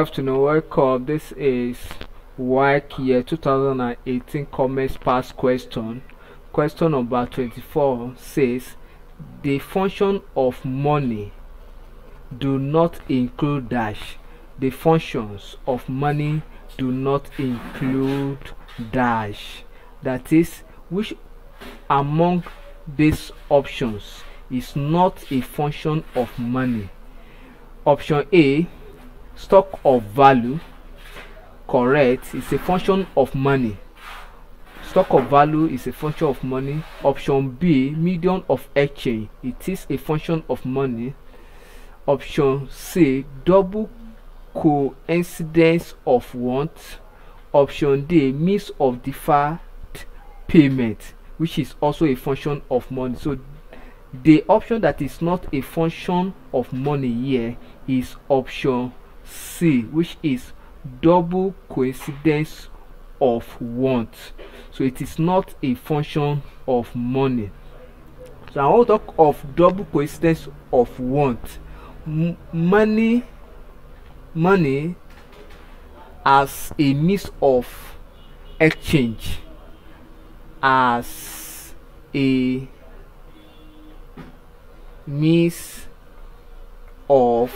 Afternoon, welcome. This is Waec year 2018 Commerce Pass question. Question number 24 says the function of money do not include dash. The functions of money do not include dash. That is, which among these options is not a function of money? Option A, stock of value. Correct, it's a function of money. Stock of value is a function of money. Option B, medium of exchange, it is a function of money. Option C, double coincidence of want. Option D, means of deferred payment, which is also a function of money. So the option that is not a function of money here is option C, which is double coincidence of want. So it is not a function of money. So I want to talk of double coincidence of want. Money as a means of exchange, as a means of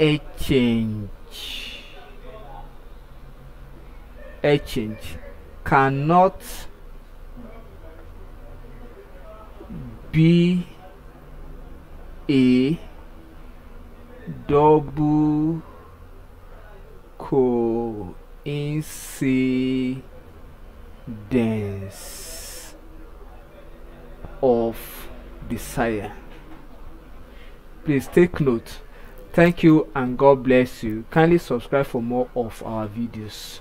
exchange cannot be a double coincidence of desire. Please take note. Thank you and God bless you. Kindly subscribe for more of our videos.